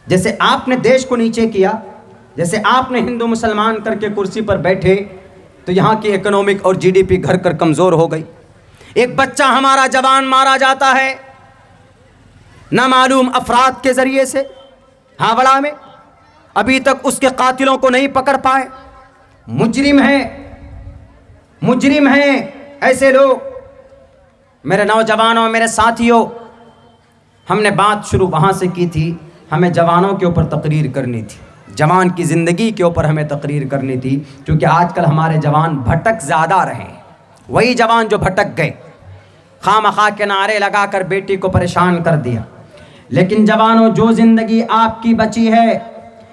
جیسے آپ نے دیش کو نیچے کیا، جیسے آپ نے ہندو مسلمان کر کے کرسی پر بیٹھے تو یہاں کی اکنامک اور جی ڈی پی گھر کر کمزور ہو گئی۔ ایک بچہ ہمارا جوان مارا جاتا ہے نامعلوم افراد کے ذریعے سے ہاوڑا میں، ابھی تک اس کے قاتلوں کو نہیں پکڑ پائے۔ مجرم ہیں ایسے لوگ۔ میرے نوجوانوں، میرے ساتھیوں، ہم نے بات شروع وہاں سے کی تھی، ہمیں جوانوں کے اوپر تقریر کرنی تھی، جوان کی زندگی کے اوپر ہمیں تقریر کرنی تھی، کیونکہ آج کل ہمارے جوان بھٹک زیادہ رہے ہیں۔ وہی جوان جو بھٹک گئے، خواہ مخواہ کے نعرے لگا کر بیٹی کو پریشان کر دیا۔ لیکن جوانوں، جو زندگی آپ کی بچی ہے،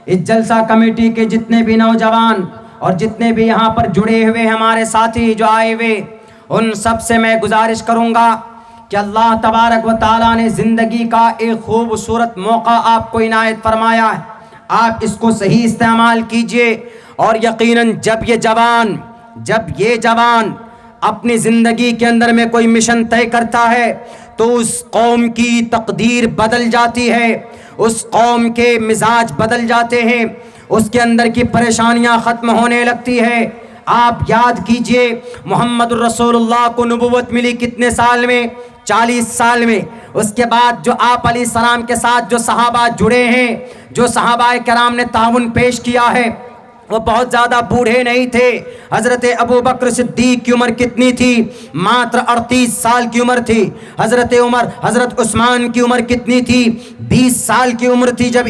اس جلسہ کمیٹی کے جتنے بھی نوجوان اور جتنے بھی یہاں پر جڑے ہوئے ہمارے ساتھی جو آئے ہوئے، ان سب سے میں گزارش کروں گا کہ اللہ تبارک و تعالیٰ نے زندگی کا ایک خوبصورت موقع آپ کو عنایت فرمایا ہے، آپ اس کو صحیح استعمال کیجئے۔ اور یقیناً جب یہ جوان اپنی زندگی کے اندر میں کوئی مشن طے کرتا ہے تو اس قوم کی تقدیر بدل جاتی ہے، اس قوم کے مزاج بدل جاتے ہیں، اس کے اندر کی پریشانیاں ختم ہونے لگتی ہے۔ آپ یاد کیجئے، محمد الرسول اللہ کو نبوت ملی کتنے سال میں؟ 40 سال میں۔ اس کے بعد جو آپ علیہ السلام کے ساتھ جو صحابہ جڑے ہیں، جو صحابہ کرام نے تعاون پیش کیا ہے، وہ بہت زیادہ بوڑھے نہیں تھے۔ حضرت ابو بکر صدیق کی عمر کتنی تھی؟ ماتر 38 سال کی عمر تھی۔ حضرت عثمان کی عمر کتنی تھی؟ 20 سال کی عمر تھی جب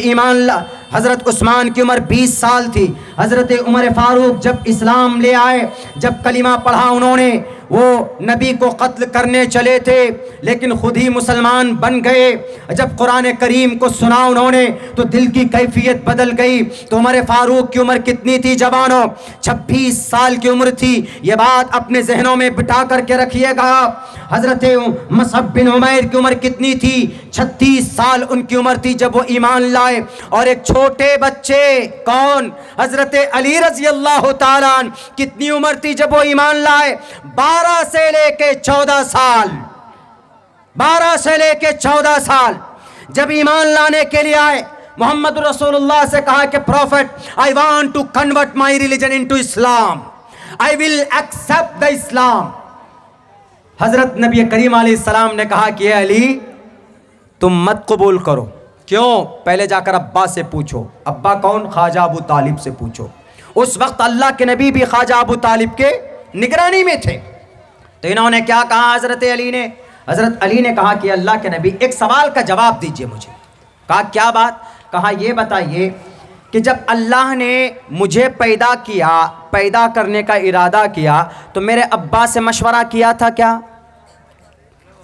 حضرت عثمان کی عمر 20 سال تھی۔ حضرت عمر فاروق جب اسلام لے آئے، جب کلمہ پڑھا انہوں نے، وہ نبی کو قتل کرنے چلے تھے لیکن خود ہی مسلمان بن گئے۔ جب قرآن کریم کو سنا انہوں نے تو دل کی کیفیت بدل گئی۔ تو عمر فاروق کی عمر کتنی تھی جوانوں؟ 26 سال کی عمر تھی۔ یہ بات اپنے ذہنوں میں بٹھا کر کے رکھیے گا۔ حضرت مصعب بن عمیر کی عمر کتنی تھی؟ 36 سال ان کی عمر تھی جب وہ ایمان لائے۔ اور ایک چھوٹے بچے، کون؟ حضرت علی رضی اللہ تعالیٰ عنہ، کتنی عمر تھی جب وہ ایمان لائے؟ 12 سے لے کے 14 سال۔ 12 سے لے کے 14 سال جب ایمان لانے کے لیے آئے، محمد رسول اللہ سے کہا کہ profit, I want to convert my religion into Islam. I will accept the Islam. حضرت نبی کریم علیہ السلام نے کہا کہ اے علی، تم مت قبول کرو۔ کیوں؟ پہلے جا کر ابا سے پوچھو۔ ابا کون؟ خواجہ ابو طالب سے پوچھو۔ اس وقت اللہ کے نبی بھی خواجہ ابو طالب کے نگرانی میں تھے۔ تو انہوں نے کیا کہا؟ حضرت علی نے کہا کہ اللہ کے نبی، ایک سوال کا جواب دیجئے مجھے۔ کہا کیا بات؟ کہا یہ بتائیے کہ جب اللہ نے مجھے پیدا کرنے کا ارادہ کیا تو میرے ابا سے مشورہ کیا تھا کیا؟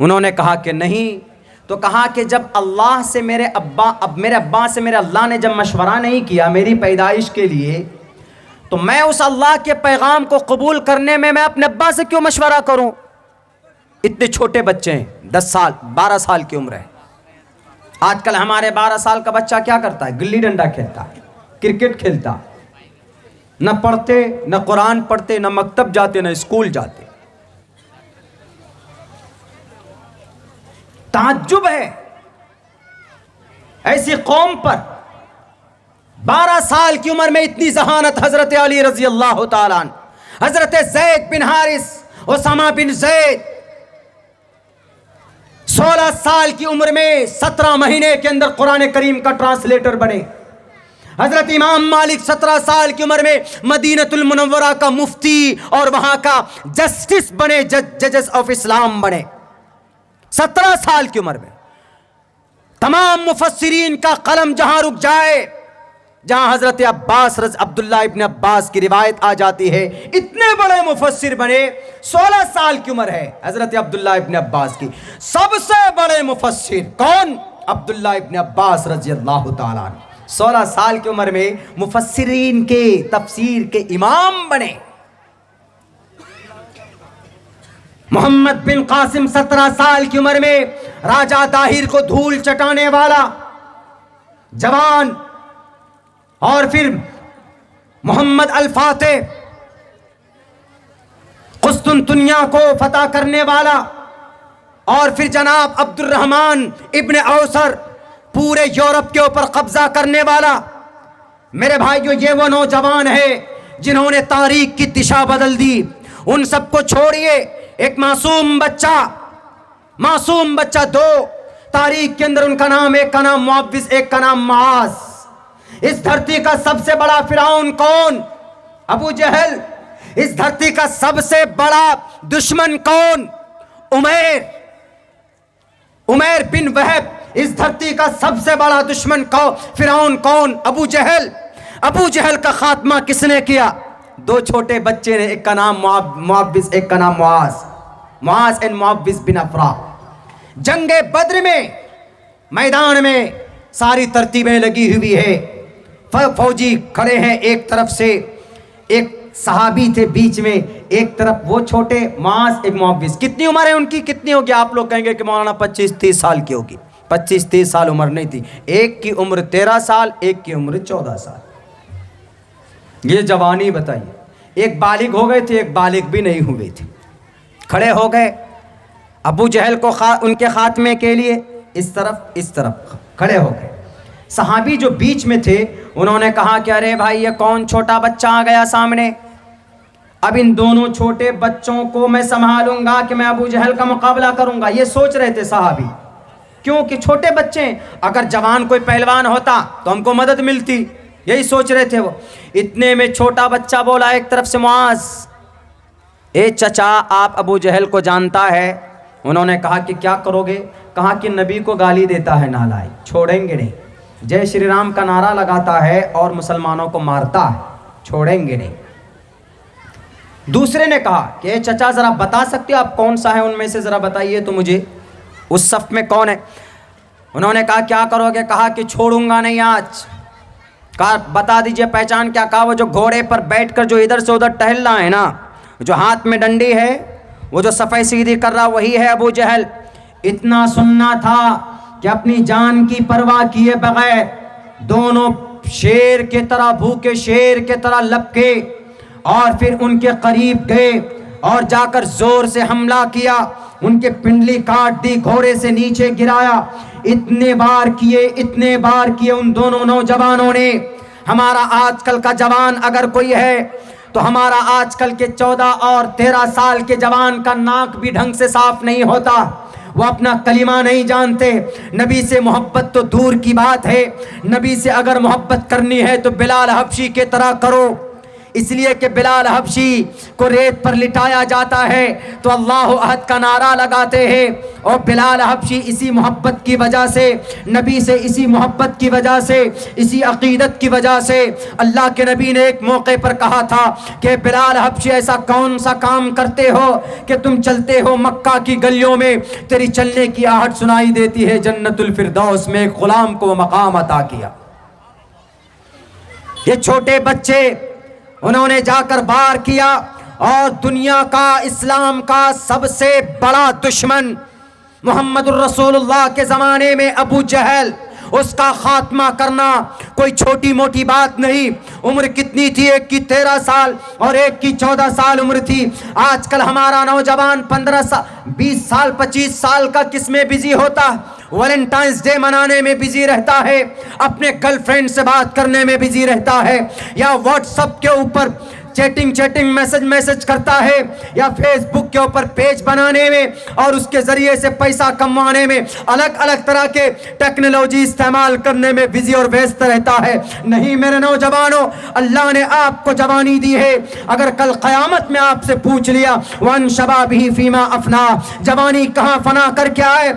انہوں نے کہا کہ نہیں۔ تو کہا کہ جب اللہ سے میرے ابا سے میرے اللہ نے جب مشورہ نہیں کیا میری پیدائش کے لیے، تو میں اس اللہ کے پیغام کو قبول کرنے میں اپنے ابا سے کیوں مشورہ کروں؟ اتنے چھوٹے بچے ہیں، 10 سال 12 سال کی عمر ہے۔ آج کل ہمارے 12 سال کا بچہ کیا کرتا ہے؟ گلی ڈنڈا کھیلتا ہے، کرکٹ کھیلتا، نہ پڑھتے، نہ قرآن پڑھتے، نہ مکتب جاتے، نہ اسکول جاتے۔ تعجب ہے ایسی قوم پر، 12 سال کی عمر میں اتنی ذہانت۔ حضرت علی رضی اللہ تعالیٰ عنہ، حضرت زید بن حارث، اسامہ بن زید، 16 سال کی عمر میں 17 مہینے کے اندر قرآن کریم کا ٹرانسلیٹر بنے۔ حضرت امام مالک 17 سال کی عمر میں مدینہ المنورہ کا مفتی اور وہاں کا جسٹس بنے، ججز آف اسلام بنے۔ 17 سال کی عمر میں تمام مفسرین کا قلم جہاں رک جائے، جہاں حضرت عبداللہ ابن عباس کی روایت آ جاتی ہے، اتنے بڑے مفسر بنے۔ 16 سال کی عمر ہے حضرت عبداللہ ابن عباس کی۔ سب سے بڑے مفسر کون؟ عبداللہ ابن عباس رضی اللہ تعالیٰ عنہ۔ 16 سال کی عمر میں مفسرین کے تفسیر کے امام بنے۔ محمد بن قاسم 17 سال کی عمر میں راجہ طاہر کو دھول چٹانے والا جوان، اور پھر محمد الفاتح قسطنطنیہ کو فتح کرنے والا، اور پھر جناب عبد الرحمن ابن اوسر پورے یورپ کے اوپر قبضہ کرنے والا. میرے بھائیو یہ وہ نوجوان ہے جنہوں نے تاریخ کی دشا بدل دی. ان سب کو چھوڑیے, ایک معصوم بچہ دو تاریخ کے اندر ان کا نام, ایک کا نام معوذ, ایک کا نام معاذ. اس دھرتی کا سب سے بڑا فرعون کون؟ ابو جہل. اس دھرتی کا سب سے بڑا دشمن کون؟ عمیر بن وہب. اس دھرتی کا سب سے بڑا دشمن فرعون کون؟ ابو جہل. ابو جہل کا خاتمہ کس نے کیا؟ دو چھوٹے بچے نے, ایک کا نام معوذ, ایک کا نام معاذ اینڈ معوذ بن افرا. جنگ بدر میں میدان میں ساری ترتیبیں لگی ہوئی ہے, فوجی کھڑے ہیں ایک طرف سے, ایک صحابی تھے بیچ میں, ایک طرف وہ چھوٹے معاذ, ایک معوذ. کتنی عمر ہے ان کی؟ کتنی ہوگی؟ آپ لوگ کہیں گے کہ مولانا 25-30 سال کی ہوگی. 25-30 سال عمر نہیں تھی. ایک کی عمر 13 سال, ایک کی عمر 14 سال. یہ جوانی بتائیے. ایک بالغ ہو گئے تھے, ایک بالغ بھی نہیں ہوئے تھے. کھڑے ہو گئے ابو جہل کو ان کے خاتمے کے لیے, اس طرف کھڑے ہو گئے. صحابی جو بیچ میں تھے انہوں نے کہا کہ ارے بھائی یہ کون چھوٹا بچہ آ گیا سامنے, اب ان دونوں چھوٹے بچوں کو میں سنبھالوں گا کہ میں ابو جہل کا مقابلہ کروں گا. یہ سوچ رہے تھے صحابی, کیونکہ چھوٹے بچے ہیں, اگر جوان کوئی پہلوان ہوتا تو ہم کو مدد ملتی, یہی سوچ رہے تھے وہ. اتنے میں چھوٹا بچہ بولا ایک طرف سے, معاذ اے چچا آپ ابو جہل کو جانتا ہے؟ انہوں نے کہا کہ کیا کرو گے؟ کہا کہ نبی کو گالی دیتا ہے نالائق, چھوڑیں گے نہیں. جے شری رام کا نعرہ لگاتا ہے اور مسلمانوں کو مارتا ہے, چھوڑیں گے نہیں. دوسرے نے کہا کہ اے چچا ذرا بتا سکتے ہو آپ کون سا ہے ان میں سے, ذرا بتائیے تو مجھے اس صف میں کون ہے. انہوں نے کہا کیا کرو گے؟ کہا کہ چھوڑوں گا نہیں آج. کہا بتا دیجئے پہچان کیا؟ کہا وہ جو گھوڑے پر بیٹھ کر جو ادھر سے ادھر ٹہل رہا ہے نا, جو ہاتھ میں ڈنڈی ہے, وہ جو صفائی سیدھی کر رہا وہی ہے ابو جہل. اتنا سننا تھا کہ اپنی جان کی پرواہ کیے بغیر دونوں شیر کے طرح, بھوکے شیر کے طرح لپکے اور پھر ان کے قریب گئے اور جا کر زور سے حملہ کیا. ان کے پنڈلی کاٹ دی, گھوڑے سے نیچے گرایا. اتنے بار کیے ان دونوں نوجوانوں نے. ہمارا آج کل کا جوان اگر کوئی ہے تو ہمارا آج کل کے 14 اور 13 سال کے جوان کا ناک بھی ڈھنگ سے صاف نہیں ہوتا, وہ اپنا کلمہ نہیں جانتے. نبی سے محبت تو دور کی بات ہے, نبی سے اگر محبت کرنی ہے تو بلال حبشی کے طرح کرو. اس لیے کہ بلال حبشی کو ریت پر لٹایا جاتا ہے تو اللہ احد کا نعرہ لگاتے ہیں, اور بلال حبشی اسی محبت کی وجہ سے, نبی سے اسی محبت کی وجہ سے, اسی عقیدت کی وجہ سے اللہ کے نبی نے ایک موقع پر کہا تھا کہ بلال حبشی ایسا کون سا کام کرتے ہو کہ تم چلتے ہو مکہ کی گلیوں میں تیری چلنے کی آہٹ سنائی دیتی ہے, جنت الفردوس میں ایک غلام کو مقام عطا کیا. یہ چھوٹے بچے انہوں نے جا کر وار کیا, اور دنیا کا, اسلام کا سب سے بڑا دشمن محمد الرسول اللہ کے زمانے میں ابو جہل, اس کا خاتمہ کرنا کوئی چھوٹی موٹی بات نہیں. عمر کتنی تھی؟ ایک کی 13 سال اور ایک کی 14 سال عمر تھی. آج کل ہمارا نوجوان 15 سال, 20 سال, 25 سال کا کس میں بزی ہوتا ہے؟ ویلنٹائنس ڈے منانے میں بزی رہتا ہے, اپنے گرل فرینڈ سے بات کرنے میں بزی رہتا ہے, یا واٹس ایپ کے اوپر چیٹنگ میسج کرتا ہے, یا فیس بک کے اوپر پیج بنانے میں اور اس کے ذریعے سے پیسہ کمانے میں, الگ الگ طرح کے ٹیکنالوجی استعمال کرنے میں بزی اور ویست رہتا ہے. نہیں میرے نوجوانوں, اللہ نے آپ کو جوانی دی ہے. اگر کل قیامت میں آپ سے پوچھ لیا وَأَنْ شَبَابِهِ فِيمَا أَفْنَا, جوانی کہاں فنا کر کے آئے,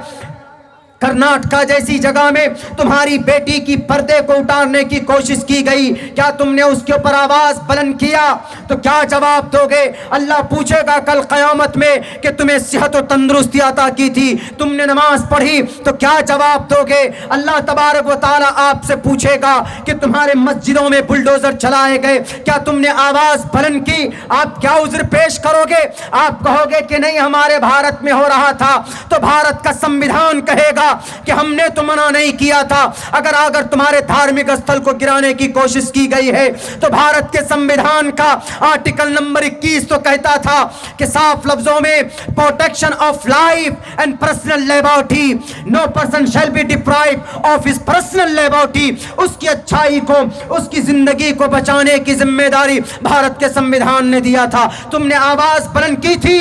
کرناٹکا جیسی جگہ میں تمہاری بیٹی کی پردے کو اتارنے کی کوشش کی گئی, کیا تم نے اس کے اوپر آواز بلند کیا؟ تو کیا جواب دو گے؟ اللہ پوچھے گا کل قیامت میں کہ تمہیں صحت و تندرستی عطا کی تھی, تم نے نماز پڑھی, تو کیا جواب دو گے؟ اللہ تبارک و تعالیٰ آپ سے پوچھے گا کہ تمہارے مسجدوں میں بلڈوزر چلائے گئے, کیا تم نے آواز بلند کی؟ آپ کیا عذر پیش کرو گے؟ آپ کہو گے کہ نہیں ہمارے بھارت میں ہو رہا تھا, تو بھارت کا سمویدھان کہے گا تھا کہ ہم نے تو منع نہیں کیا تھا. اگر تمہارے دھارمک استھل کو گرانے کی کوشش کی گئی ہے تو بھارت کے سمویدھان کا آرٹیکل نمبر 21 تو کہتا تھا کہ صاف لفظوں میں protection of life and personal liberty, no person shall be deprived of his personal liberty. اس کی اچھائی کو, اس کی زندگی کو بچانے کی ذمہ داری بھارت کے سمویدھان نے دیا تھا. تم نے آواز بلند کی تھی,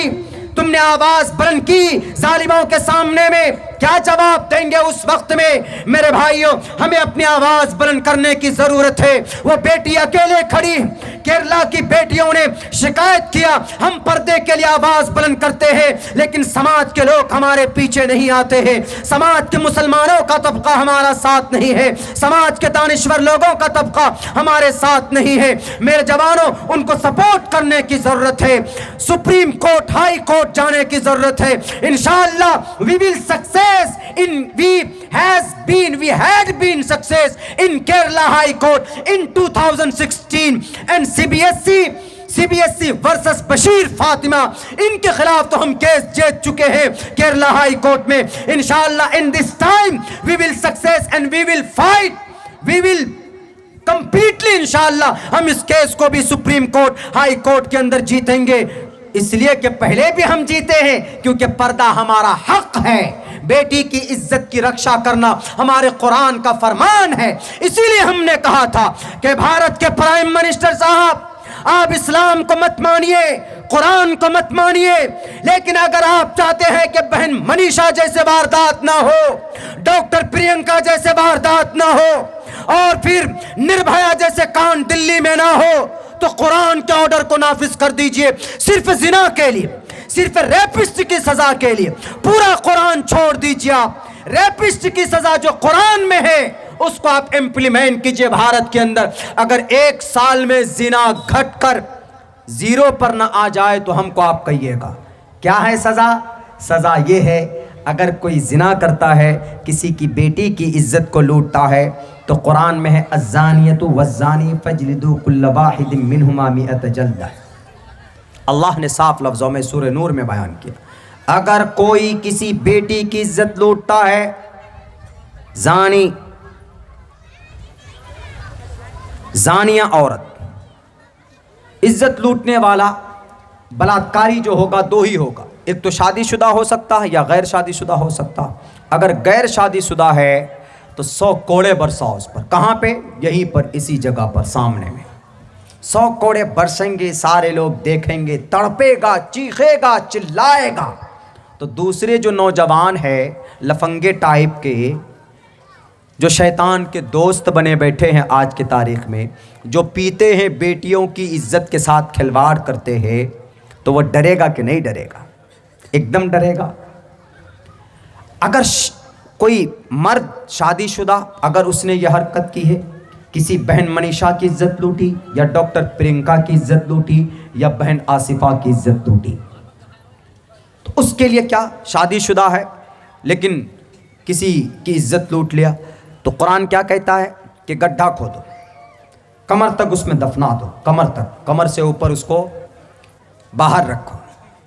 تم نے آواز بلند کی ظالموں کے سامنے میں. کیا جواب دیں گے اس وقت میں؟ میرے بھائیوں, ہمیں اپنی آواز بلند کرنے کی ضرورت ہے. وہ بیٹی اکیلے کھڑی, کیرلا کی بیٹیوں نے شکایت کیا, ہم پردے کے لیے آواز بلند کرتے ہیں لیکن سماج کے لوگ ہمارے پیچھے نہیں آتے ہیں. سماج کے مسلمانوں کا طبقہ ہمارا ساتھ نہیں ہے, سماج کے دانشور لوگوں کا طبقہ ہمارے ساتھ نہیں ہے. میرے جوانوں, ان کو سپورٹ کرنے کی ضرورت ہے. سپریم کورٹ, ہائی کورٹ جانے کی ضرورت ہے. انشاءاللہ we will success we had been success in Kerala High Court in 2016 and CBSE versus Bashir Fatima, ان کے خلاف تو ہم کیس جیت چکے ہیں کیرلا ہائی کورٹ میں. انشاءاللہ in this time we will success and we will fight, we will completely انشاءاللہ ہم اس کیس کو بھی سپریم کورٹ, ہائی کورٹ کے اندر جیتیں گے. اس لیے کہ پہلے بھی ہم جیتے ہیں کیونکہ پردہ ہمارا حق ہے. بیٹی کی عزت کی رکشا کرنا ہمارے قرآن کا فرمان ہے. اسی لیے ہم نے کہا تھا کہ بھارت کے پرائم منسٹر صاحب, آپ اسلام کو مت مانیے, قرآن کو مت مانیے, لیکن اگر آپ چاہتے ہیں کہ بہن منیشا جیسے واردات نہ ہو, ڈاکٹر پرینکا جیسے واردات نہ ہو, اور پھر نربھیا جیسے کانڈ دلی میں نہ ہو, تو قرآن کے آرڈر کو نافذ کر دیجئے. صرف زنا کے لیے, صرف ریپسٹ کی سزا کے لیے پورا قرآن چھوڑ دیجئے. آپ ریپسٹ کی سزا جو قرآن میں ہے اس کو آپ امپلیمنٹ کیجئے بھارت کے اندر. اگر 1 سال میں زنا گھٹ کر 0 پر نہ آ جائے تو ہم کو آپ کہیے گا کیا ہے سزا. سزا یہ ہے, اگر کوئی زنا کرتا ہے, کسی کی بیٹی کی عزت کو لوٹتا ہے, تو قرآن میں ہے الزانیۃ والزانی فاجلدوا کل واحد منہما 100 جلدہ. اللہ نے صاف لفظوں میں سورہ نور میں بیان کیا, اگر کوئی کسی بیٹی کی عزت لوٹتا ہے, زانی, زانیہ عورت, عزت لوٹنے والا, بلاತ್ಕಾری جو ہوگا 2 ہی ہوگا, ایک تو شادی شدہ ہو سکتا ہے یا غیر شادی شدہ ہو سکتا. اگر غیر شادی شدہ ہے تو 100 کوڑے برساؤ اس پر. کہاں پہ؟ یہیں پر, اسی جگہ پر سامنے میں 100 کوڑے برسیں گے, سارے لوگ دیکھیں گے, تڑپے گا, چیخے گا, چلائے گا. تو دوسرے جو نوجوان ہے لفنگے ٹائپ کے, جو شیطان کے دوست بنے بیٹھے ہیں آج کی تاریخ میں, جو پیتے ہیں, بیٹیوں کی عزت کے ساتھ کھلواڑ کرتے ہیں, تو وہ ڈرے گا کہ نہیں ڈرے گا؟ ایک دم ڈرے گا. اگر کوئی مرد شادی شدہ اگر اس نے یہ حرکت کی ہے, کسی بہن منیشا کی عزت لوٹی, یا ڈاکٹر پرینکا کی عزت لوٹی, یا بہن آصفہ کی عزت لوٹی, تو اس کے لیے کیا, شادی شدہ ہے لیکن کسی کی عزت لوٹ لیا, تو قرآن کیا کہتا ہے کہ گڈھا کھودو, کمر تک اس میں دفنا دو, کمر تک, کمر سے اوپر اس کو باہر رکھو.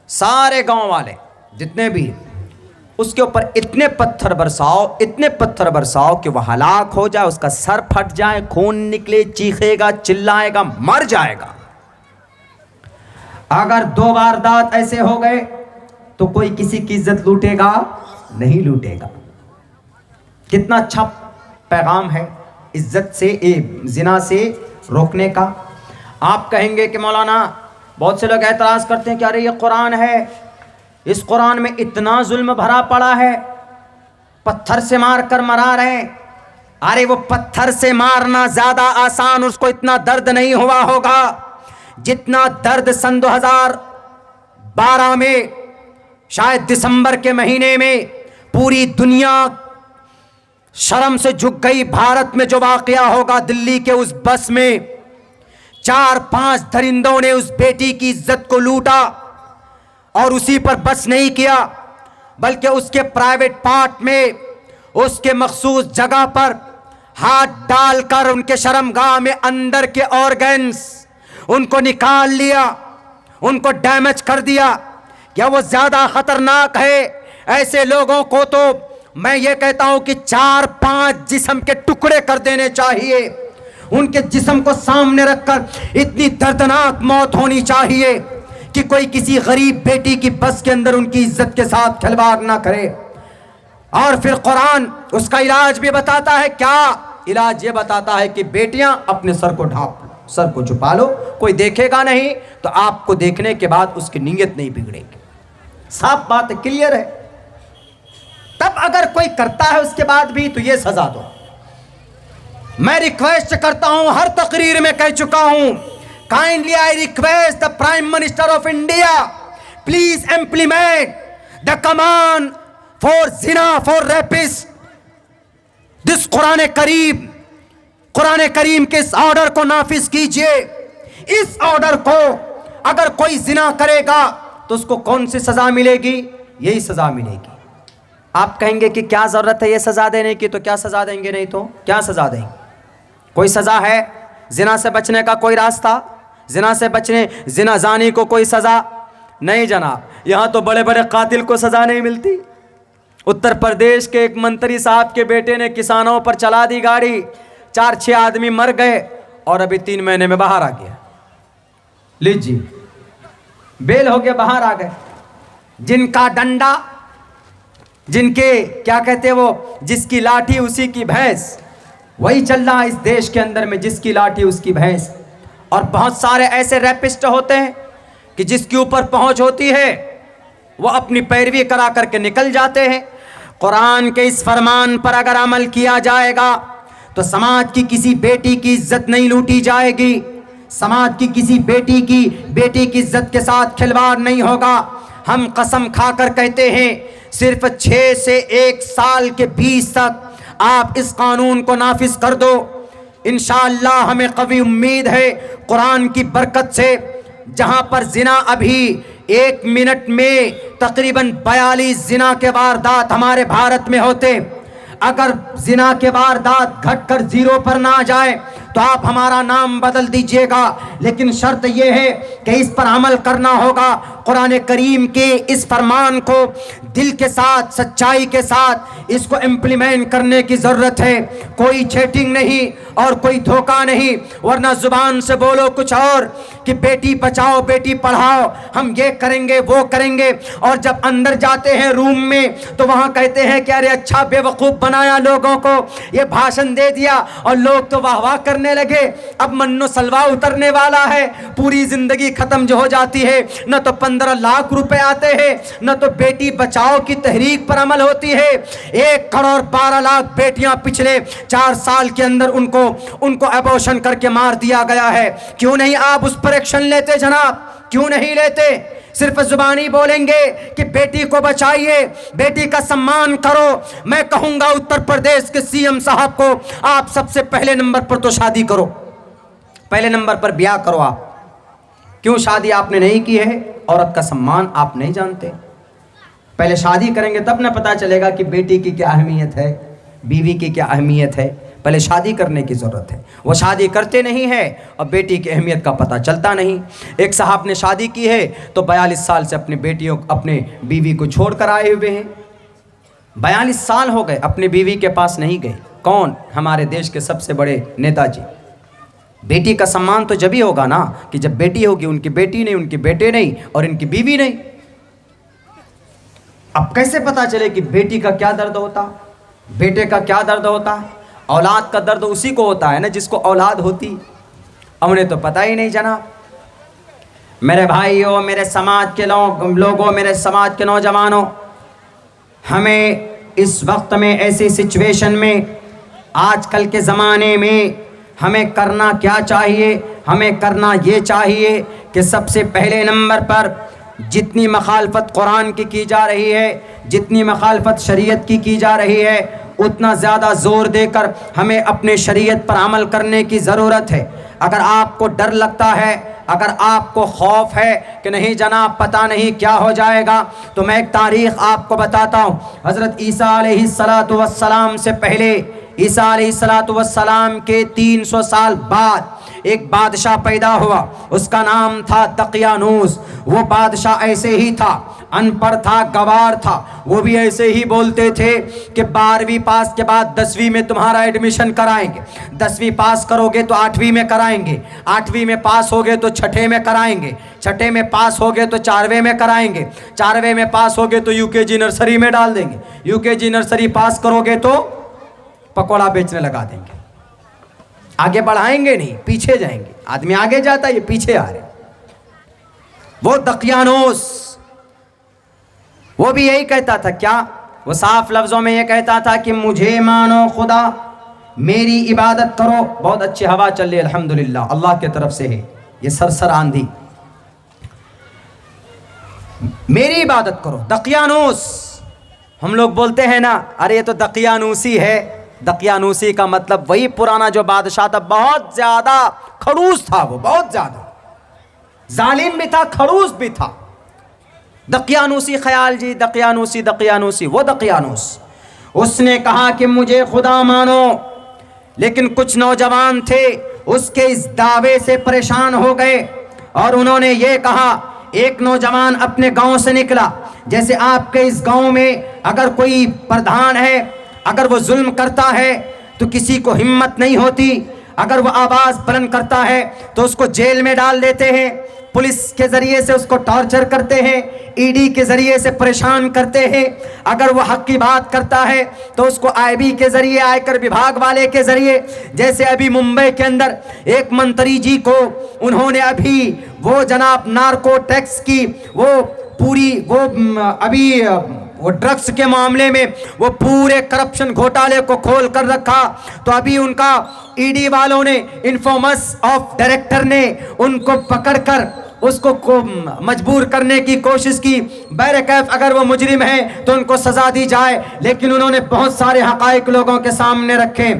سارے گاؤں والے جتنے بھی اس کے اوپر اتنے پتھر برساؤ, اتنے پتھر برساؤ کہ وہ ہلاک ہو جائے, اس کا سر پھٹ جائے, خون نکلے, چیخے گا, چلائے گا, مر جائے گا. اگر 2 واردات ایسے ہو گئے تو کوئی کسی کی عزت لوٹے گا نہیں لوٹے گا. کتنا اچھا پیغام ہے عزت سے, زنا سے روکنے کا. آپ کہیں گے کہ مولانا بہت سے لوگ اعتراض کرتے ہیں کہ ارے یہ قرآن ہے, اس قرآن میں اتنا ظلم بھرا پڑا ہے, پتھر سے مار کر مرا رہے ہیں. ارے وہ پتھر سے مارنا زیادہ آسان, اس کو اتنا درد نہیں ہوا ہوگا جتنا درد سن 2012 میں, شاید دسمبر کے مہینے میں پوری دنیا شرم سے جھک گئی. بھارت میں جو واقعہ ہوگا, دلی کے اس بس میں 4-5 درندوں نے اس بیٹی کی عزت کو لوٹا, اور اسی پر بس نہیں کیا بلکہ اس کے پرائیویٹ پارٹ میں, اس کے مخصوص جگہ پر ہاتھ ڈال کر ان کے شرمگاہ میں اندر کے آرگنز ان کو نکال لیا, ان کو ڈیمیج کر دیا. کیا وہ زیادہ خطرناک ہے؟ ایسے لوگوں کو تو میں یہ کہتا ہوں کہ 4-5 جسم کے ٹکڑے کر دینے چاہیے. ان کے جسم کو سامنے رکھ کر اتنی دردناک موت ہونی چاہیے کہ کوئی کسی غریب بیٹی کی بس کے اندر ان کی عزت کے ساتھ کھلواڑ نہ کرے. اور پھر قرآن اس کا علاج بھی بتاتا ہے. کیا علاج؟ یہ بتاتا ہے کہ بیٹیاں اپنے سر کو ڈھانپ لو، سر کو چھپا لو، کوئی دیکھے گا نہیں تو آپ کو دیکھنے کے بعد اس کی نیت نہیں بگڑے گی. صاف بات ہے، کلیئر ہے. تب اگر کوئی کرتا ہے اس کے بعد بھی تو یہ سزا دو. میں ریکویسٹ کرتا ہوں، ہر تقریر میں کہہ چکا ہوں، kindly I request the prime minister of India, please implement the کمان فور زنا فور ریپس. دس قرآن کریم کے اس آرڈر کو نافذ کیجئے. اس آرڈر کو اگر کوئی زنا کرے گا تو اس کو کون سی سزا ملے گی؟ یہی سزا ملے گی. آپ کہیں گے کہ کیا ضرورت ہے یہ سزا دینے کی؟ تو کیا سزا دیں گے؟ نہیں تو کیا سزا دیں گے؟ کوئی سزا ہے؟ زنا سے بچنے کا کوئی راستہ؟ زنا زانی کو کوئی سزا نہیں جناب. یہاں تو بڑے بڑے قاتل کو سزا نہیں ملتی. اتر پردیش کے ایک منتری صاحب کے بیٹے نے کسانوں پر چلا دی گاڑی، 4-6 آدمی مر گئے اور ابھی 3 مہینے میں باہر آ گیا. لیجیے، بیل ہو کے باہر آ گئے. جن کا ڈنڈا، جن کے کیا کہتے وہ، جس کی لاٹھی اسی کی بھینس، وہی چل رہا اس دیش کے اندر میں، جس کی لاٹھی اس کی بھینس. اور بہت سارے ایسے ریپسٹ ہوتے ہیں کہ جس کے اوپر پہنچ ہوتی ہے وہ اپنی پیروی کرا کر کے نکل جاتے ہیں. قرآن کے اس فرمان پر اگر عمل کیا جائے گا تو سماج کی کسی بیٹی کی عزت نہیں لوٹی جائے گی. سماج کی کسی بیٹی کی عزت کے ساتھ کھلواڑ نہیں ہوگا. ہم قسم کھا کر کہتے ہیں، صرف 6 سے 1 سال کے 20 تک آپ اس قانون کو نافذ کر دو. انشاءاللہ ہمیں قوی امید ہے قرآن کی برکت سے. جہاں پر زنا ابھی 1 منٹ میں تقریباً 42 زنا کے واردات ہمارے بھارت میں ہوتے، اگر زنا کے واردات گھٹ کر 0 پر نہ آ جائے تو آپ ہمارا نام بدل دیجئے گا. لیکن شرط یہ ہے کہ اس پر عمل کرنا ہوگا. قرآن کریم کے اس فرمان کو دل کے ساتھ، سچائی کے ساتھ اس کو امپلیمنٹ کرنے کی ضرورت ہے. کوئی چیٹنگ نہیں اور کوئی دھوکہ نہیں، ورنہ زبان سے بولو کچھ اور کہ بیٹی بچاؤ بیٹی پڑھاؤ، ہم یہ کریں گے وہ کریں گے، اور جب اندر جاتے ہیں روم میں تو وہاں کہتے ہیں کہ ارے اچھا بے وقوف بنایا لوگوں کو، یہ بھاشن دے دیا اور لوگ تو واہ واہ کرنے لگے. اب من و سلوا اترنے والا ہے، پوری زندگی ختم جو ہو جاتی ہے. نہ تو 15 لاکھ روپے آتے ہیں، نہ تو بیٹی بچاؤ کی تحریک پر عمل ہوتی ہے. 1 کروڑ 12 لاکھ بیٹیاں پچھلے 4 سال کے اندر ان کو ایبورشن کر کے مار دیا گیا ہے. کیوں نہیں آپ اس پر ایکشن لیتے جناب؟ کیوں نہیں لیتے؟ صرف زبانی بولیں گے کہ بیٹی کو بچائیے، بیٹی کا سمان کرو. میں کہوں گا اتر پردیش کے سی ایم صاحب کو، آپ سب سے پہلے نمبر پر تو شادی کرو، پہلے نمبر پر بیاہ کرو. آپ کیوں شادی آپ نے نہیں کی ہے؟ عورت کا سمان آپ نہیں جانتے. پہلے شادی کریں گے تب نہ پتہ چلے گا کہ بیٹی کی کیا اہمیت ہے، بیوی کی کیا اہمیت ہے. پہلے شادی کرنے کی ضرورت ہے. وہ شادی کرتے نہیں ہے اور بیٹی کی اہمیت کا پتہ چلتا نہیں. ایک صاحب نے شادی کی ہے تو 42 سال سے اپنے بیوی کو چھوڑ کر آئے ہوئے ہیں. 42 سال ہو گئے اپنی بیوی کے پاس نہیں گئے. کون؟ ہمارے دیش کے سب سے بڑے نیتا جی. بیٹی کا سمان تو جب ہی ہوگا نا کہ جب بیٹی ہوگی. ان کی بیٹی نہیں، ان کے بیٹے نہیں اور ان کی بیوی نہیں. اب کیسے پتا چلے کہ بیٹی کا کیا درد ہوتا، بیٹے کا کیا درد ہوتا ہے؟ اولاد کا درد اسی کو ہوتا ہے نا جس کو اولاد ہوتی. انہیں تو پتہ ہی نہیں جناب. میرے بھائیوں، میرے سماج کے لوگوں، میرے سماج کے نوجوانوں، ہمیں اس وقت میں ایسی سچویشن میں، آج کل کے زمانے میں ہمیں کرنا کیا چاہیے؟ ہمیں کرنا یہ چاہیے کہ سب سے پہلے نمبر پر جتنی مخالفت قرآن کی جا رہی ہے، جتنی مخالفت شریعت کی جا رہی ہے، اتنا زیادہ زور دے کر ہمیں اپنے شریعت پر عمل کرنے کی ضرورت ہے. اگر آپ کو ڈر لگتا ہے، اگر آپ کو خوف ہے کہ نہیں جناب پتہ نہیں کیا ہو جائے گا، تو میں ایک تاریخ آپ کو بتاتا ہوں. حضرت عیسیٰ علیہ السلام سے پہلے، عیسیٰ علیہ السلام کے 300 سال بعد ایک بادشاہ پیدا ہوا. اس کا نام تھا دقیانوس. وہ بادشاہ ایسے ہی تھا، ان پڑھ تھا، گوار تھا، وہ بھی ایسے ہی بولتے تھے کہ 12ویں پاس کے بعد 10ویں میں تمہارا ایڈمیشن کرائیں گے، 10ویں پاس کرو گے تو 8ویں میں کرائیں گے، 8ویں میں پاس ہوگے تو 6 میں کرائیں گے، 6 میں پاس ہوگے تو 4ویں میں کرائیں گے، 4ویں میں پاس ہوگے تو UKG نرسری میں ڈال دیں گے، UKG نرسری پاس کرو گے تو پکوڑا بیچنے لگا دیں گے۔ آگے بڑھائیں گے نہیں، پیچھے جائیں گے۔ آدمی آگے جاتا ہے، یہ پیچھے آ رہے۔ وہ دقیانوس وہ بھی یہی کہتا تھا، کیا؟ وہ صاف لفظوں میں یہ کہتا تھا کہ مجھے مانو خدا، میری عبادت کرو۔ بہت اچھی ہوا چل رہی ہے الحمدللہ، اللہ کی طرف سے ہے یہ سرسر آندھی۔ میری عبادت کرو۔ دقیانوس، ہم لوگ بولتے ہیں نا، ارے یہ تو دقیانوسی ہے۔ دقیانوسی کا مطلب وہی پرانا جو بادشاہ تھا، بہت زیادہ خڑوس تھا، وہ بہت زیادہ ظالم بھی تھا، خڑوس بھی تھا۔ دقیانوسی خیال جی، دقیانوسی دقیانوسی، وہ دقیانوس۔ اس نے کہا کہ مجھے خدا مانو، لیکن کچھ نوجوان تھے اس کے اس دعوے سے پریشان ہو گئے اور انہوں نے یہ کہا، ایک نوجوان اپنے گاؤں سے نکلا، جیسے آپ کے اس گاؤں میں اگر کوئی پردھان ہے، اگر وہ ظلم کرتا ہے تو کسی کو ہمت نہیں ہوتی، اگر وہ آواز بلند کرتا ہے تو اس کو جیل میں ڈال دیتے ہیں، پولیس کے ذریعے سے اس کو ٹارچر کرتے ہیں، ED کے ذریعے سے پریشان کرتے ہیں، اگر وہ حق کی بات کرتا ہے تو اس کو IB کے ذریعے، آئے کر وبھاگ والے کے ذریعے، جیسے ابھی ممبئی کے اندر ایک منتری جی کو انہوں نے ابھی وہ جناب نارکو ٹیکس کی وہ پوری وہ ڈرگس کے معاملے میں وہ پورے کرپشن گھوٹالے کو کھول کر رکھا، تو ابھی ان کا ED والوں نے، انفارمرس آف ڈائریکٹر نے ان کو پکڑ کر اس کو مجبور کرنے کی کوشش کی۔ بہرکیف اگر وہ مجرم ہیں تو ان کو سزا دی جائے، لیکن انہوں نے بہت سارے حقائق لوگوں کے سامنے رکھے۔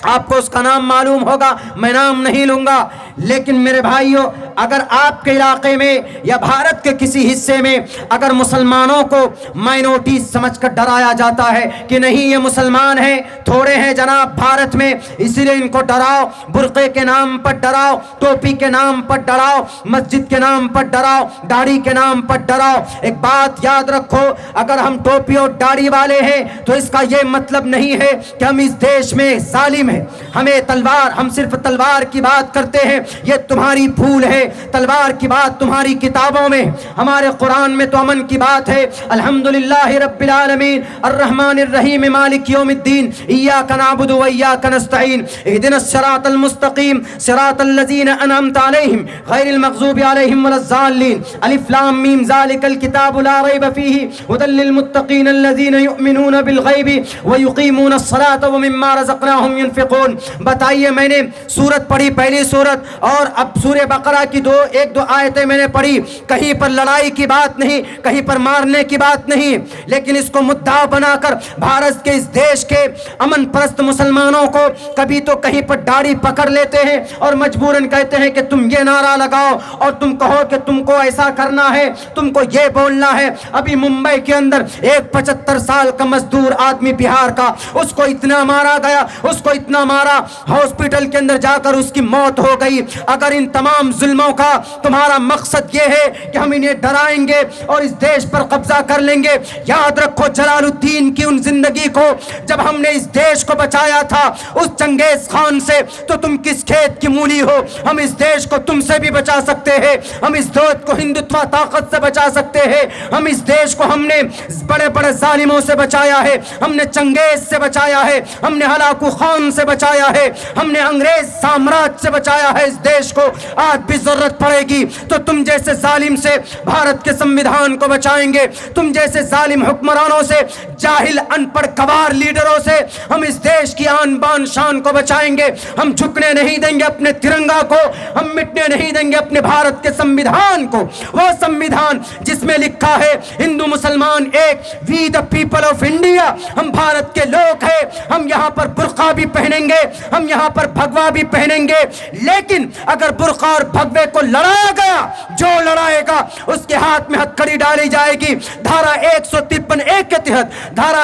آپ کو اس کا نام معلوم ہوگا، میں نام نہیں لوں گا، لیکن میرے بھائیوں، اگر آپ کے علاقے میں یا بھارت کے کسی حصے میں اگر مسلمانوں کو مائنورٹی سمجھ کر ڈرایا جاتا ہے کہ نہیں یہ مسلمان ہیں، تھوڑے ہیں جناب بھارت میں، اسی لیے ان کو ڈراؤ، برقعے کے نام پر ڈراؤ، ٹوپی کے نام پر ڈراؤ، مسجد کے نام پر ڈراؤ، داڑھی کے نام پر ڈراؤ۔ ایک بات یاد رکھو، اگر ہم ٹوپی اور داڑھی والے ہیں تو اس کا یہ مطلب نہیں ہے کہ ہم اس دیش میں ظالم ہیں، ہمیں تلوار، ہم صرف تلوار کی بات کرتے ہیں، یہ تمہاری بھول ہے۔ تلوار کی بات تمہاری کتابوں میں، ہمارے قرآن میں تو امن کی بات ہے۔ الحمدللہ رب العالمین الرحمن الرحیم مالک یوم الدین ایاک نعبد و ایاک نستعین اہدنا الصراط المستقیم صراط الذین انعمت علیہم غیر المغضوب علیہم ولا الضالین الف لام میم ذالک الکتاب لا ریب فیہ ھدی للمتقین الذین یؤمنون بالغیب ویقیمون الصلاۃ ومما رزقناہم ينفقون۔ بتائیے، میں نے سورت پڑھی، پہلی سورت، اور اب سورہ بقرہ کی ایک دو آیتیں میں نے پڑھی، کہیں پر لڑائی کی بات نہیں، کہیں پر مارنے کی بات نہیں، لیکن اس کو مدعا بنا کر بھارت کے اس دیش کے امن پرست مسلمانوں کو کبھی تو کہیں پر داڑھی پکڑ لیتے ہیں اور مجبوراً کہتے ہیں کہ تم یہ نعرہ لگاؤ اور تم کہو کہ تم کو ایسا کرنا ہے، تم کو یہ بولنا ہے۔ ابھی ممبئی کے اندر ایک 75 سال کا مزدور آدمی بہار کا، اس کو اتنا مارا گیا، اس کو اتنا مارا، ہاسپٹل کے اندر جا کر اس کی موت ہو گئی۔ اگر ان تمام ظلموں کا تمہارا مقصد یہ ہے کہ ہم انہیں ڈرائیں گے اور اس دیش پر قبضہ کر لیں گے، یاد رکھو جلال الدین کی ان زندگی کو جب ہم نے اس دیش کو بچایا تھا اس چنگیز خان سے، تو تم کس کھیت کی مولی ہو؟ ہم اس دیش کو تم سے بھی بچا سکتے ہیں، ہم اس دیش کو ہندوتوا طاقت سے بچا سکتے ہیں، ہم اس دیش کو ہم نے بڑے بڑے ظالموں سے بچایا ہے، ہم نے چنگیز سے بچایا ہے، ہم نے ہلاکو خان سے بچایا ہے، ہم نے انگریز سامراج سے بچایا ہے اس دیش کو۔ آج بھی ضرورت پڑے گی تو تم جیسے ظالم سے بھارت کے سمویدھان کو بچائیں گے، تم جیسے ظالم حکمرانوں سے، جاہل ان پڑھ گوار لیڈروں سے ہم اس دیش کی آن بان شان کو بچائیں گے۔ ہم جھکنے نہیں دیں گے اپنے ترنگا کو، ہم مٹنے نہیں دیں گے اپنے بھارت کے سمویدھان کو، وہ سمویدھان جس میں لکھا ہے ہندو مسلمان ایک، وی دا پیپل آف انڈیا، ہم بھارت کے لوگ ہیں، ہم یہاں پر برقع بھی پہنیں گے، ہم یہاں پر بھگوا بھی پہنیں گے، لیکن اگر برقع اور بھگوے کو لڑایا گیا، جو لڑائے گا اس کے ہاتھ میں ہتھکڑی ڈالی جائے گی۔ دھارا 153(1) کے تحت، دھارا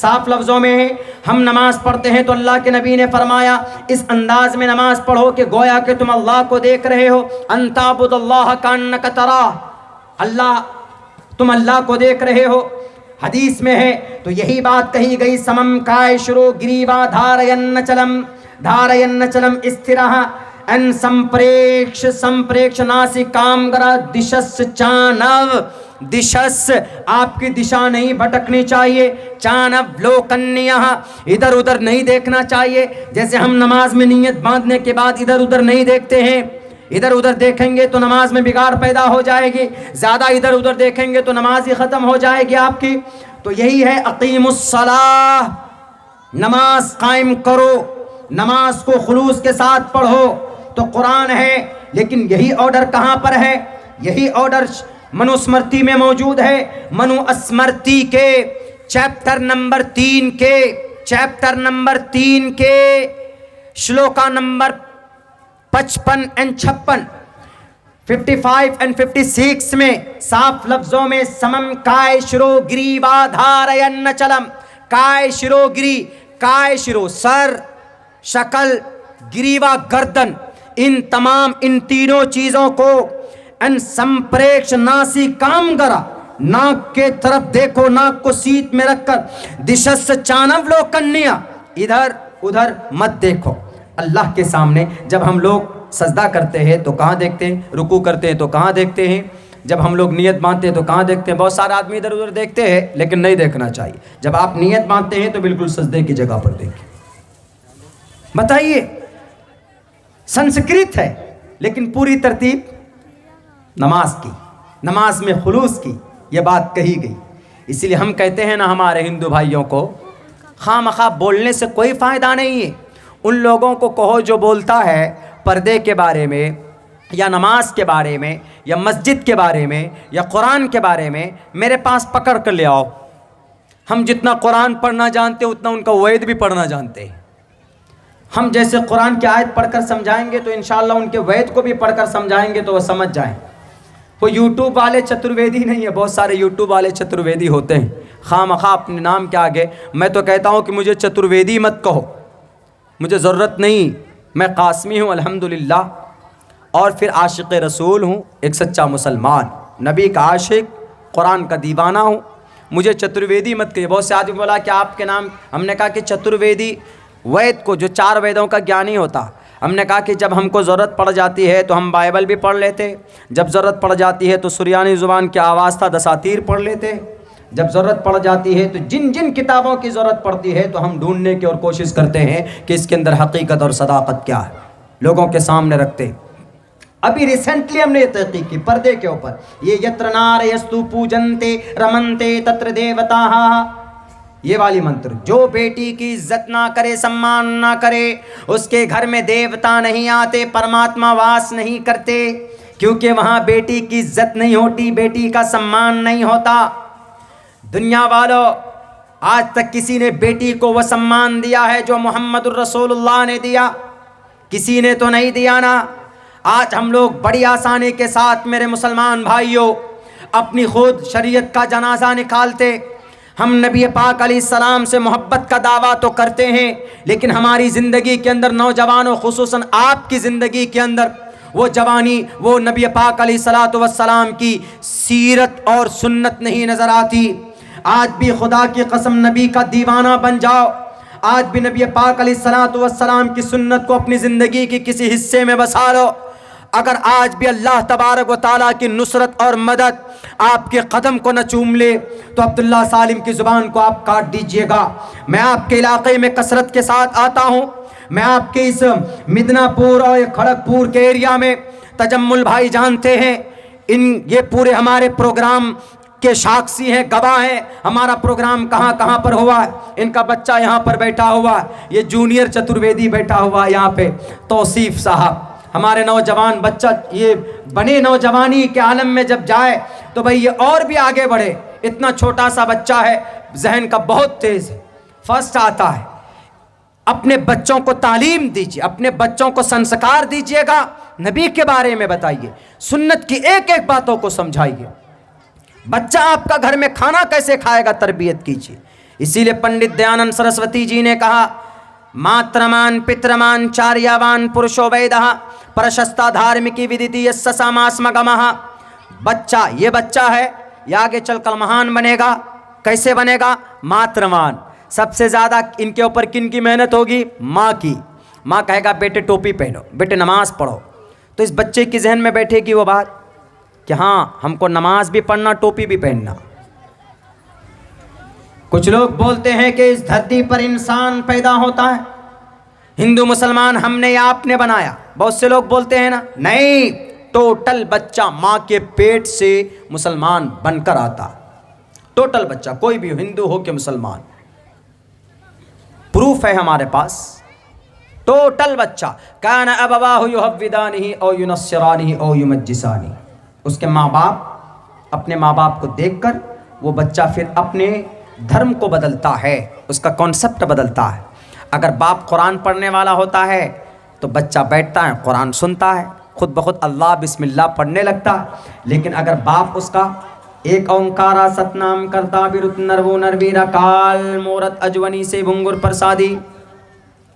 صاف لفظوں میں ہے، ہم نماز پڑھتے ہیں تو اللہ کے نبی نے فرمایا اس انداز میں نماز پڑھو کہ گویا کہ تم اللہ کو دیکھ رہے ہو، ان تعبد اللہ کانک تراہ، اللہ تم اللہ کو دیکھ رہے ہو۔ حدیث میں ہے تو یہی بات کہی گئی، سمم کائے شروع گریوا دھارین چلم استراہ ان سمپریکش ناسی کامگرا دشس چانو، دشس آپ کی دشا نہیں بھٹکنی چاہیے، چانو لوکنیہ ادھر ادھر نہیں دیکھنا چاہیے۔ جیسے ہم نماز میں نیت باندھنے کے بعد ادھر ادھر نہیں دیکھتے ہیں، ادھر ادھر دیکھیں گے تو نماز میں بگاڑ پیدا ہو جائے گی، زیادہ ادھر ادھر دیکھیں گے تو نماز ہی ختم ہو جائے گی آپ کی۔ تو یہی ہے اقیم الصلاۃ، نماز قائم کرو، نماز کو خلوص کے ساتھ پڑھو۔ تو قرآن ہے، لیکن یہی آرڈر کہاں پر ہے؟ یہی آرڈر منو اسمرتی میں موجود ہے، منو اسمرتی کے چیپٹر نمبر 3 کے شلوکا نمبر 55 اور 56 55 اور 56 میں صاف لفظوں میں سمم کائے شرو گری وادھارین چلم، کائے شرو گری، کائے شرو سر، شکل، گریوا گردن، ان تمام ان تینوں چیزوں کو ان سمپریکش ناسی کامگرا، ناک کے طرف دیکھو، ناک کو سیٹ میں رکھ کر، دشس چانو لوکنیا، ادھر ادھر مت دیکھو۔ اللہ کے سامنے جب ہم لوگ سجدہ کرتے ہیں تو کہاں دیکھتے ہیں؟ رکوع کرتے ہیں تو کہاں دیکھتے ہیں؟ جب ہم لوگ نیت باندھتے ہیں تو کہاں دیکھتے ہیں؟ بہت سارے آدمی ادھر ادھر دیکھتے ہیں، لیکن نہیں دیکھنا چاہیے۔ جب آپ نیت باندھتے ہیں تو بالکل سجدے کی جگہ پر دیکھیں۔ بتائیے، سنسکرت ہے لیکن پوری ترتیب نماز کی، نماز میں خلوص کی یہ بات کہی گئی۔ اسی لیے ہم کہتے ہیں نا ہمارے ہندو بھائیوں کو، خواہ مخواہ بولنے سے کوئی فائدہ نہیں ہے۔ ان لوگوں کو کہو جو بولتا ہے پردے کے بارے میں یا نماز کے بارے میں یا مسجد کے بارے میں یا قرآن کے بارے میں، میرے پاس پکڑ کر لے آؤ۔ ہم جتنا قرآن پڑھنا جانتے ہیں اتنا ان کا وید بھی پڑھنا جانتے ہیں۔ ہم جیسے قرآن کی آیت پڑھ کر سمجھائیں گے تو انشاءاللہ ان کے وید کو بھی پڑھ کر سمجھائیں گے تو وہ سمجھ جائیں۔ وہ یوٹیوب والے چترویدی نہیں ہے، بہت سارے یوٹیوب والے چترویدی ہوتے ہیں، خواہ مخواہ اپنے نام کے آگے۔ میں تو کہتا ہوں کہ مجھے چترویدی مت کہو، مجھے ضرورت نہیں، میں قاسمی ہوں الحمدللہ، اور پھر عاشق رسول ہوں، ایک سچا مسلمان، نبی کا عاشق، قرآن کا دیوانہ ہوں۔ مجھے چترویدی مت کہیے۔ بہت سے آدمی بولا کہ آپ کے نام، ہم نے کہا کہ چترویدی وید کو، جو 4 ویدوں کا گیانی ہوتا، ہم نے کہا کہ جب ہم کو ضرورت پڑ جاتی ہے تو ہم بائبل بھی پڑھ لیتے، جب ضرورت پڑ جاتی ہے تو سریانی زبان کی آواستہ دساتیر پڑھ لیتے، جب ضرورت پڑ جاتی ہے تو جن جن کتابوں کی ضرورت پڑتی ہے تو ہم ڈھونڈنے کی اور کوشش کرتے ہیں کہ اس کے اندر حقیقت اور صداقت کیا ہے، لوگوں کے سامنے رکھتے ہیں۔ ابھی ریسنٹلی ہم نے یہ تحقیق کی پردے کے اوپر، یہ یتر نار یستو پوجنتے رمنتے تتر دیوتاہا، یہ والی منتر، جو بیٹی کی عزت نہ کرے، سمان نہ کرے، اس کے گھر میں دیوتا نہیں آتے، پرماتما واس نہیں کرتے، کیونکہ وہاں بیٹی کی عزت نہیں ہوتی، بیٹی کا سمان نہیں ہوتا۔ دنیا والوں، آج تک کسی نے بیٹی کو وہ سمان دیا ہے جو محمد الرسول اللہ نے دیا؟ کسی نے تو نہیں دیا نا۔ آج ہم لوگ بڑی آسانی کے ساتھ میرے مسلمان بھائیوں اپنی خود شریعت کا جنازہ نکالتے، ہم نبی پاک علیہ السلام سے محبت کا دعویٰ تو کرتے ہیں، لیکن ہماری زندگی کے اندر، نوجوانوں خصوصاً آپ کی زندگی کے اندر، وہ جوانی، وہ نبی پاک علیہ السلام کی سیرت اور سنت نہیں نظر آتی۔ آج بھی خدا کی قسم نبی کا دیوانہ بن جاؤ، آج بھی نبی پاک علیہ السلام کی سنت کو اپنی زندگی کی کسی حصے میں بسا لو۔ اگر آج بھی اللہ تبارک و تعالیٰ کی نصرت اور مدد آپ کے قدم کو نہ چوم لے تو عبداللہ سالم کی زبان کو آپ کاٹ دیجئے گا۔ میں آپ کے علاقے میں کثرت کے ساتھ آتا ہوں، میں آپ کے اس مدنہ پور اور کھڑگپور کے ایریا میں، تجمل بھائی جانتے ہیں، یہ پورے ہمارے پروگرام کے ساکشی ہیں، گواہ ہیں، ہمارا پروگرام کہاں کہاں پر ہوا ہے۔ ان کا بچہ یہاں پر بیٹھا ہوا ہے، یہ جونیئر چترویدی بیٹھا ہوا ہے یہاں پہ، توصیف صاحب۔ ہمارے نوجوان بچہ یہ بنے نوجوانی کے عالم میں جب جائے تو بھئی یہ اور بھی آگے بڑھے، اتنا چھوٹا سا بچہ ہے، ذہن کا بہت تیز ہے، فرسٹ آتا ہے۔ اپنے بچوں کو تعلیم دیجیے، اپنے بچوں کو سنسکار دیجیے گا، نبی کے بارے میں بتائیے، سنت کی ایک ایک باتوں کو سمجھائیے۔ بچہ آپ کا گھر میں کھانا کیسے کھائے گا تربیت کیجیے، اسی لیے پنڈت دیانند سرسوتی جی نے کہا ماترمان پترمان چاریاوان پرشو ویدہ پرشستا دھارمکی ودیتی یس ساماسمگمہ. بچہ یہ بچہ ہے یہ آگے چل کر مہان بنے گا. کیسے بنے گا؟ ماترمان. سب سے زیادہ ان کے اوپر کن کی محنت ہوگی؟ ماں کی. ماں کہے گا بیٹے ٹوپی پہنو، بیٹے نماز پڑھو، تو اس بچے کی ذہن میں بیٹھے گی وہ بات کہ ہاں ہم کو نماز بھی پڑھنا، ٹوپی بھی پہننا. کچھ لوگ بولتے ہیں کہ اس دھرتی پر انسان پیدا ہوتا ہے ہندو مسلمان ہم نے یا آپ نے بنایا. بہت سے لوگ بولتے ہیں نا، نہیں، ٹوٹل بچہ ماں کے پیٹ سے مسلمان بن کر آتا. ٹوٹل بچہ کوئی بھی ہو، ہندو ہو کہ مسلمان، پروف ہے ہمارے پاس. ٹوٹل بچہ کان ابواہ یحودانہ او ینصرانہ او یمجسانہ. اس کے ماں باپ اپنے ماں باپ کو دیکھ کر وہ بچہ پھر اپنے دھرم کو بدلتا ہے، اس کا کانسیپٹ بدلتا ہے. اگر باپ قرآن پڑھنے والا ہوتا ہے تو بچہ بیٹھتا ہے قرآن سنتا ہے، خود بخود اللہ بسم اللہ پڑھنے لگتا ہے. لیکن اگر باپ اس کا ایک اومکارا ستنام کرتا برت نرو نرویرا کال مورت اجونی سے بھنگر پرسادی،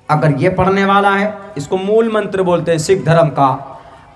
اگر یہ پڑھنے والا ہے، اس کو مول منتر بولتے ہیں سکھ دھرم کا.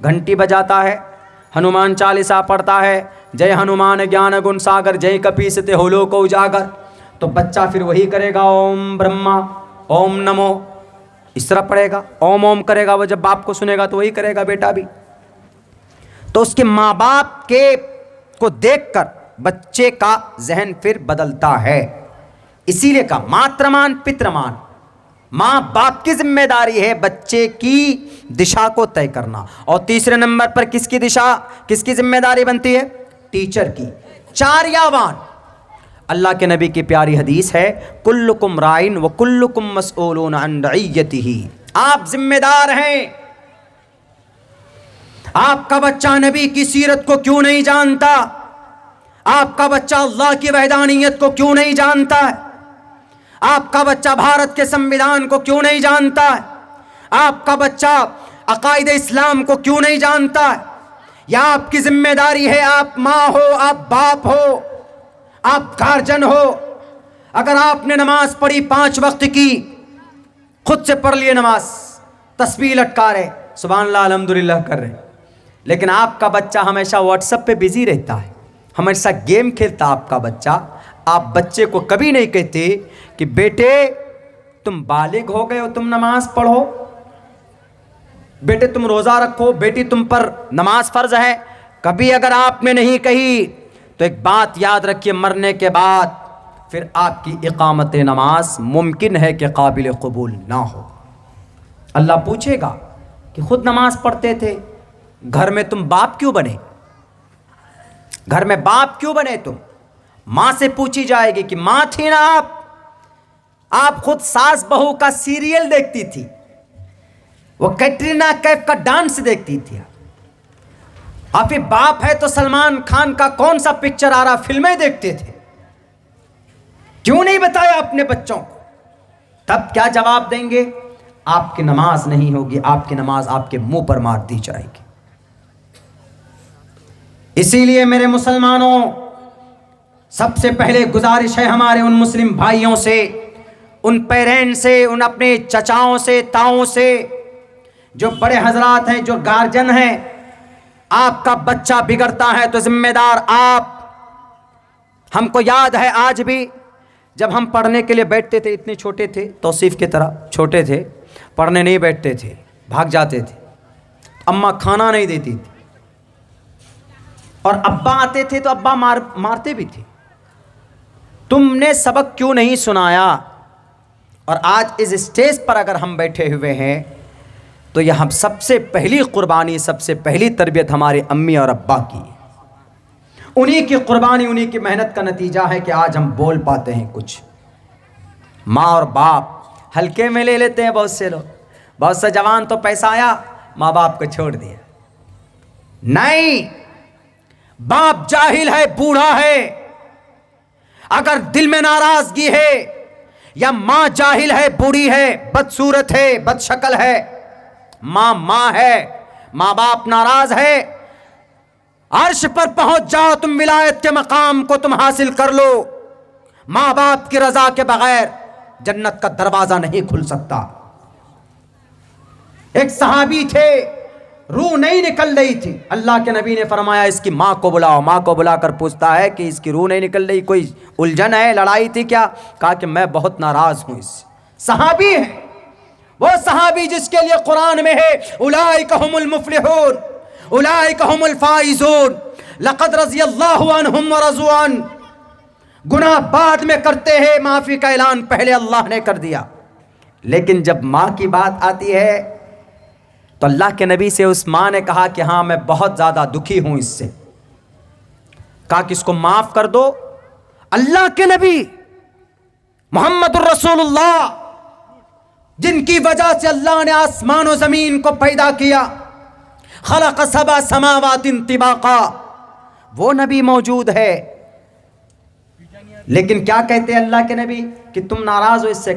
گھنٹی بجاتا ہے، ہنومان چالیسا پڑھتا ہے، جے ہنومان گیان گن ساگر جے کپیستے ہولو کو اجاگر، تو بچہ پھر وہی کرے گا. اوم برہما اوم نمو اس طرح پڑھے گا، اوم اوم کرے گا. وہ جب باپ کو سنے گا تو وہی کرے گا بیٹا بھی. تو اس کے ماں باپ کے کو دیکھ کر بچے کا ذہن پھر بدلتا ہے. اسی لیے کہا ماترمان پترمان. ماں باپ کی ذمہ داری ہے بچے کی دشا کو طے کرنا. اور تیسرے نمبر پر کس کی دشا، کس کی ذمہ داری بنتی ہے؟ ٹیچر کی. چاریاوان. اللہ کے نبی کی پیاری حدیث ہے کلکم رائن و کلکم مسئولون عن رعیتہ. آپ ذمہ دار ہیں. آپ کا بچہ نبی کی سیرت کو کیوں نہیں جانتا؟ آپ کا بچہ اللہ کی وحدانیت کو کیوں نہیں جانتا ہے؟ آپ کا بچہ بھارت کے سمویدھان کو کیوں نہیں جانتا ہے؟ آپ کا بچہ عقائد اسلام کو کیوں نہیں جانتا ہے؟ یا آپ کی ذمہ داری ہے، آپ ماں ہو، آپ باپ ہو، آپ گارجن ہو. اگر آپ نے نماز پڑھی 5 وقت کی، خود سے پڑھ لیے نماز، تسبیح لٹکا رہے، سبحان اللہ الحمدللہ کر رہے، لیکن آپ کا بچہ ہمیشہ واٹس ایپ پہ بزی رہتا ہے، ہمیشہ گیم کھیلتا آپ کا بچہ. آپ بچے کو کبھی نہیں کہتے کہ بیٹے تم بالغ ہو گئے ہو، تم نماز پڑھو، بیٹے تم روزہ رکھو، بیٹی تم پر نماز فرض ہے. کبھی اگر آپ نے نہیں کہی تو ایک بات یاد رکھیے، مرنے کے بعد پھر آپ کی اقامت نماز ممکن ہے کہ قابل قبول نہ ہو. اللہ پوچھے گا کہ خود نماز پڑھتے تھے، گھر میں تم باپ کیوں بنے؟ گھر میں باپ کیوں بنے تم؟ ماں سے پوچھی جائے گی کہ ماں تھی نا آپ خود ساس بہو کا سیریل دیکھتی تھی، وہ کیٹرینا کیف کا ڈانس دیکھتی تھی. آپ ہی باپ ہے تو سلمان خان کا کون سا پکچر آ رہا فلمیں دیکھتے تھے، کیوں نہیں بتایا اپنے بچوں کو؟ تب کیا جواب دیں گے؟ آپ کی نماز نہیں ہوگی، آپ کی نماز آپ کے منہ پر مار دی جائے گی. اسی لیے میرے مسلمانوں، سب سے پہلے گزارش ہے ہمارے ان مسلم بھائیوں سے، ان پیرنٹ سے، ان اپنے چچاؤں سے، تاؤں سے، جو بڑے حضرات ہیں، جو گارجن ہیں. آپ کا بچہ بگڑتا ہے تو ذمہ دار آپ. ہم کو یاد ہے آج بھی، جب ہم پڑھنے کے لیے بیٹھتے تھے، اتنے چھوٹے تھے، توصیف کی طرح چھوٹے تھے، پڑھنے نہیں بیٹھتے تھے، بھاگ جاتے تھے، اماں کھانا نہیں دیتی تھی، اور ابا آتے تھے تو ابا مارتے بھی تھے. تم نے سبق کیوں نہیں سنایا؟ اور آج اس اسٹیج پر اگر ہم بیٹھے ہوئے ہیں تو یہ ہم سب سے پہلی قربانی، سب سے پہلی تربیت ہمارے امی اور ابا کی. انہی کی قربانی، انہی کی محنت کا نتیجہ ہے کہ آج ہم بول پاتے ہیں کچھ. ماں اور باپ ہلکے میں لے لیتے ہیں بہت سے لوگ. بہت سے جوان تو پیسہ آیا ماں باپ کو چھوڑ دیا. نہیں، باپ جاہل ہے، بوڑھا ہے، اگر دل میں ناراضگی ہے، یا ماں جاہل ہے، بوڑھی ہے، بدصورت ہے، بد شکل ہے، ماں ہے، ماں باپ ناراض ہے، عرش پر پہنچ جاؤ، تم ولایت کے مقام کو تم حاصل کر لو، ماں باپ کی رضا کے بغیر جنت کا دروازہ نہیں کھل سکتا۔ ایک صحابی تھے، روح نہیں نکل رہی تھی، اللہ کے نبی نے فرمایا اس کی ماں کو بلاؤ۔ ماں کو بلا کر پوچھتا ہے کہ اس کی روح نہیں نکل رہی، کوئی الجھن ہے، لڑائی تھی کیا؟ کہا کہ میں بہت ناراض ہوں اس سے۔ صحابی ہے وہ، صحابی جس کے لیے قرآن میں ہے اولئک هم المفلحون اولئک هم الفائزون لقد رضی اللہ عنہم ورضوا عنہ۔ گناہ بعد میں کرتے ہیں، معافی کا اعلان پہلے اللہ نے کر دیا۔ لیکن جب ماں کی بات آتی ہے تو اللہ کے نبی سے اس ماں نے کہا کہ ہاں میں بہت زیادہ دکھی ہوں اس سے، کہا کہ اس کو معاف کر دو۔ اللہ کے نبی محمد الرسول اللہ، جن کی وجہ سے اللہ نے آسمان و زمین کو پیدا کیا، خلق سبع سماوات طباقا، وہ نبی موجود ہے۔ لیکن کیا کہتے ہیں اللہ کے نبی کہ تم ناراض ہو اس سے؟